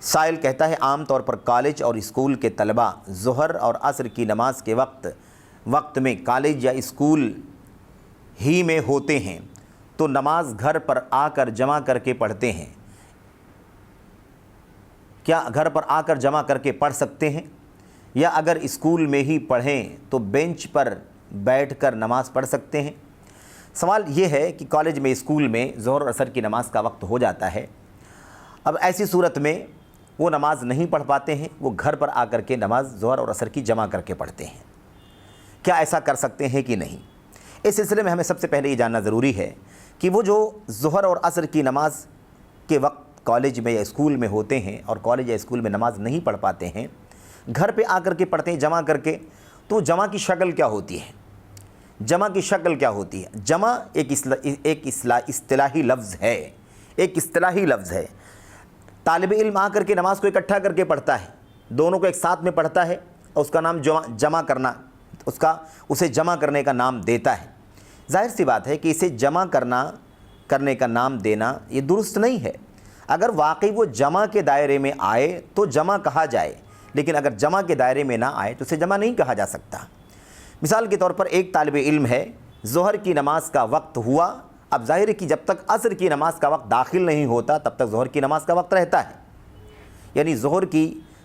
سائل کہتا ہے عام طور پر کالج اور اسکول کے طلباء ظہر اور عصر کی نماز کے وقت میں کالج یا اسکول ہی میں ہوتے ہیں تو نماز گھر پر آ کر جمع کر کے پڑھتے ہیں، کیا گھر پر آ کر جمع کر کے پڑھ سکتے ہیں، یا اگر اسکول میں ہی پڑھیں تو بینچ پر بیٹھ کر نماز پڑھ سکتے ہیں؟ سوال یہ ہے کہ کالج میں اسکول میں ظہر اور عصر کی نماز کا وقت ہو جاتا ہے، اب ایسی صورت میں وہ نماز نہیں پڑھ پاتے ہیں، وہ گھر پر آ کر کے نماز ظہر اور عصر کی جمع کر کے پڑھتے ہیں، کیا ایسا کر سکتے ہیں کہ نہیں؟ اس سلسلے میں ہمیں سب سے پہلے یہ جاننا ضروری ہے کہ وہ جو ظہر اور عصر کی نماز کے وقت کالج میں یا اسکول میں ہوتے ہیں اور کالج یا اسکول میں نماز نہیں پڑھ پاتے ہیں، گھر پہ آ کر کے پڑھتے ہیں جمع کر کے، تو جمع کی شکل کیا ہوتی ہے؟ جمع کی شکل کیا ہوتی ہے؟ جمع ایک اصطلاحی لفظ ہے، ایک اصطلاحی لفظ ہے۔ طالب علم آ کر کے نماز کو اکٹھا کر کے پڑھتا ہے، دونوں کو ایک ساتھ میں پڑھتا ہے اور اس کا نام جمع کرنا، اسے جمع کرنے کا نام دیتا ہے۔ ظاہر سی بات ہے کہ اسے جمع کرنے کا نام دینا یہ درست نہیں ہے۔ اگر واقعی وہ جمع کے دائرے میں آئے تو جمع کہا جائے، لیکن اگر جمع کے دائرے میں نہ آئے تو اسے جمع نہیں کہا جا سکتا۔ مثال کے طور پر ایک طالب علم ہے، ظہر کی نماز کا وقت ہوا، اب ظاہر ہے کہ جب تک عصر کی نماز کا وقت داخل نہیں ہوتا تب تک ظہر کی نماز کا وقت رہتا ہے، یعنی ظہر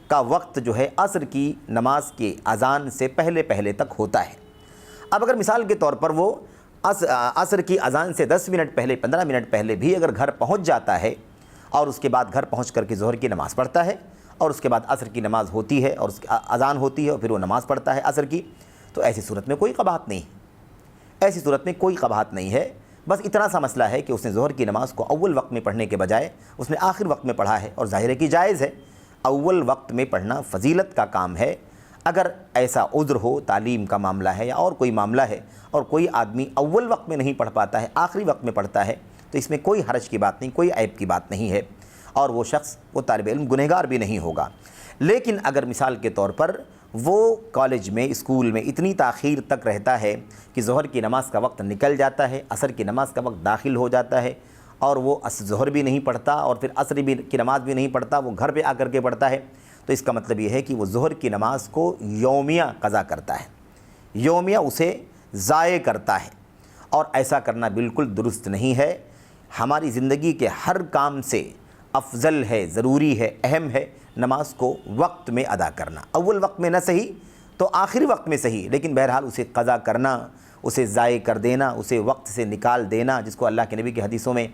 کا وقت جو ہے عصر کی نماز کی اذان سے پہلے تک ہوتا ہے۔ اب اگر مثال کے طور پر وہ عصر کی اذان سے 10 منٹ پہلے 15 منٹ پہلے بھی اگر گھر پہنچ جاتا ہے اور اس کے بعد گھر پہنچ کر کے ظہر کی نماز پڑھتا ہے اور اس کے بعد عصر کی نماز ہوتی ہے اور اس کی اذان ہوتی ہے اور پھر وہ نماز پڑھتا ہے عصر کی، تو ایسی صورت میں کوئی قباحت نہیں، ایسی صورت میں کوئی قباحت نہیں ہے۔ بس اتنا سا مسئلہ ہے کہ اس نے ظہر کی نماز کو اول وقت میں پڑھنے کے بجائے اس نے آخر وقت میں پڑھا ہے، اور ظاہر ہے کہ جائز ہے، اول وقت میں پڑھنا فضیلت کا کام ہے۔ اگر ایسا عذر ہو، تعلیم کا معاملہ ہے یا اور کوئی معاملہ ہے، اور کوئی آدمی اول وقت میں نہیں پڑھ پاتا ہے، آخری وقت میں پڑھتا ہے، تو اس میں کوئی حرج کی بات نہیں، کوئی عیب کی بات نہیں ہے، اور وہ شخص، وہ طالب علم گنہگار بھی نہیں ہوگا۔ لیکن اگر مثال کے طور پر وہ کالج میں اسکول میں اتنی تاخیر تک رہتا ہے کہ ظہر کی نماز کا وقت نکل جاتا ہے، عصر کی نماز کا وقت داخل ہو جاتا ہے، اور وہ ظہر بھی نہیں پڑھتا اور پھر عصر کی نماز بھی نہیں پڑھتا، وہ گھر پہ آ کر کے پڑھتا ہے، تو اس کا مطلب یہ ہے کہ وہ ظہر کی نماز کو یومیہ قضا کرتا ہے، یومیہ اسے ضائع کرتا ہے، اور ایسا کرنا بالکل درست نہیں ہے۔ ہماری زندگی کے ہر کام سے افضل ہے، ضروری ہے، اہم ہے نماز کو وقت میں ادا کرنا، اول وقت میں نہ صحیح تو آخری وقت میں صحیح، لیکن بہرحال اسے قضا کرنا، اسے ضائع کر دینا، اسے وقت سے نکال دینا، جس کو اللہ کے نبی کی حدیثوں میں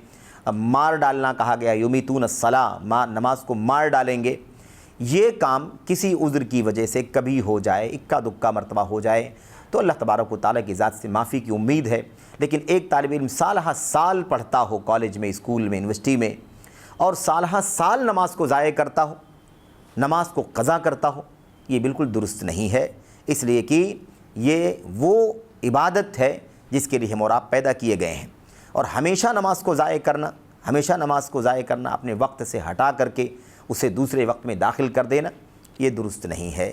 مار ڈالنا کہا گیا، یمیتون الصلاۃ، نماز کو مار ڈالیں گے، یہ کام کسی عذر کی وجہ سے کبھی ہو جائے، اکا دکا مرتبہ ہو جائے تو اللہ تبارک و تعالیٰ کی ذات سے معافی کی امید ہے۔ لیکن ایک طالب علم سالہ سال پڑھتا ہو کالج میں، اسکول میں، یونیورسٹی میں، اور سالہ سال نماز کو ضائع کرتا ہو، نماز کو قضا کرتا ہو، یہ بالکل درست نہیں ہے، اس لیے کہ یہ وہ عبادت ہے جس کے لیے ہم اور آپ پیدا کیے گئے ہیں، اور ہمیشہ نماز کو ضائع کرنا، اپنے وقت سے ہٹا کر کے اسے دوسرے وقت میں داخل کر دینا، یہ درست نہیں ہے۔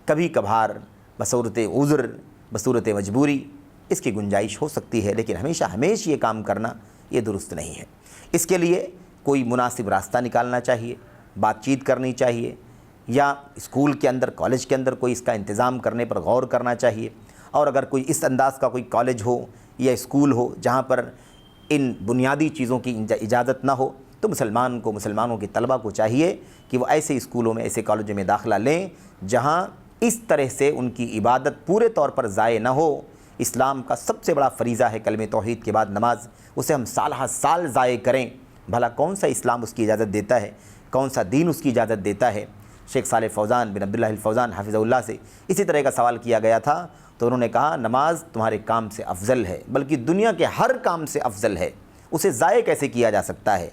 کبھی کبھار بصورت عذر، بصورت مجبوری اس کی گنجائش ہو سکتی ہے، لیکن ہمیشہ یہ کام کرنا یہ درست نہیں ہے۔ اس کے لیے کوئی مناسب راستہ نکالنا چاہیے، بات چیت کرنی چاہیے، یا اسکول کے اندر، کالج کے اندر کوئی اس کا انتظام کرنے پر غور کرنا چاہیے، اور اگر کوئی اس انداز کا کوئی کالج ہو یا اسکول ہو جہاں پر ان بنیادی چیزوں کی اجازت نہ ہو، تو مسلمانوں کے طلبہ کو چاہیے کہ وہ ایسے اسکولوں میں، ایسے کالجوں میں داخلہ لیں جہاں اس طرح سے ان کی عبادت پورے طور پر ضائع نہ ہو۔ اسلام کا سب سے بڑا فریضہ ہے کلمہ توحید کے بعد نماز، اسے ہم سالہ سال ضائع کریں، بھلا کون سا اسلام اس کی اجازت دیتا ہے، کون سا دین اس کی اجازت دیتا ہے؟ شیخ صالح فوزان بن عبداللہ الفوزان حفظہ اللہ سے اسی طرح کا سوال کیا گیا تھا، تو انہوں نے کہا نماز تمہارے کام سے افضل ہے، بلکہ دنیا کے ہر کام سے افضل ہے، اسے ضائع کیسے کیا جا سکتا ہے؟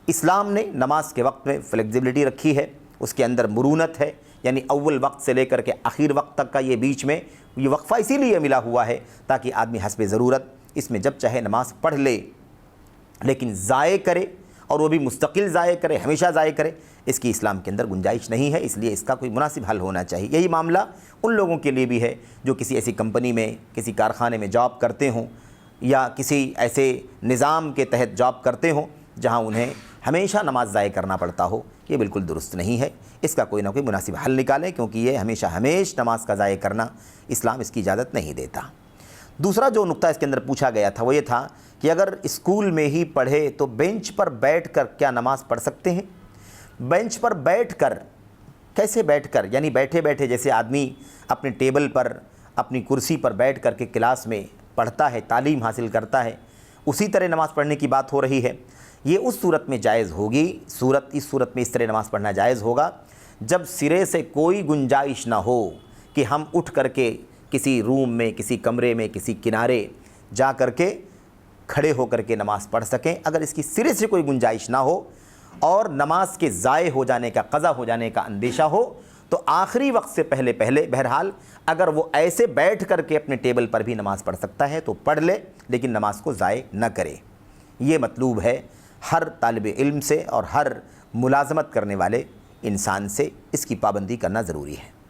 اسلام نے نماز کے وقت میں فلیکسیبلٹی رکھی ہے، اس کے اندر مرونت ہے، یعنی اول وقت سے لے کر کے آخر وقت تک کا یہ بیچ میں یہ وقفہ اسی لیے ملا ہوا ہے تاکہ آدمی حسب ضرورت اس میں جب چاہے نماز پڑھ لے، لیکن ضائع کرے اور وہ بھی مستقل ضائع کرے، ہمیشہ ضائع کرے، اس کی اسلام کے اندر گنجائش نہیں ہے۔ اس لیے اس کا کوئی مناسب حل ہونا چاہیے۔ یہی معاملہ ان لوگوں کے لیے بھی ہے جو کسی ایسی کمپنی میں، کسی کارخانے میں جاب کرتے ہوں، یا کسی ایسے نظام کے تحت جاب کرتے ہوں جہاں انہیں ہمیشہ نماز ضائع کرنا پڑتا ہو، یہ بالکل درست نہیں ہے۔ اس کا کوئی نہ کوئی مناسب حل نکالیں، کیونکہ یہ ہمیشہ نماز کا ضائع کرنا اسلام اس کی اجازت نہیں دیتا۔ دوسرا جو نقطہ اس کے اندر پوچھا گیا تھا وہ یہ تھا کہ اگر اسکول میں ہی پڑھے تو بینچ پر بیٹھ کر کیا نماز پڑھ سکتے ہیں؟ بینچ پر بیٹھ کر کیسے بیٹھ کر؟ یعنی بیٹھے بیٹھے جیسے آدمی اپنے ٹیبل پر اپنی کرسی پر بیٹھ کر کے کلاس میں پڑھتا ہے، تعلیم حاصل کرتا ہے، اسی طرح نماز پڑھنے کی بات ہو رہی ہے۔ یہ اس صورت میں جائز ہوگی، اس صورت میں اس طرح نماز پڑھنا جائز ہوگا جب سرے سے کوئی گنجائش نہ ہو کہ ہم اٹھ کر کے کسی روم میں، کسی کمرے میں، کسی کنارے جا کر کے کھڑے ہو کر کے نماز پڑھ سکیں۔ اگر اس کی سرے سے کوئی گنجائش نہ ہو اور نماز کے ضائع ہو جانے کا، قضا ہو جانے کا اندیشہ ہو، تو آخری وقت سے پہلے بہرحال اگر وہ ایسے بیٹھ کر کے اپنے ٹیبل پر بھی نماز پڑھ سکتا ہے تو پڑھ لے، لیکن نماز کو ضائع نہ کرے۔ یہ مطلوب ہے ہر طالب علم سے اور ہر ملازمت کرنے والے انسان سے، اس کی پابندی کرنا ضروری ہے۔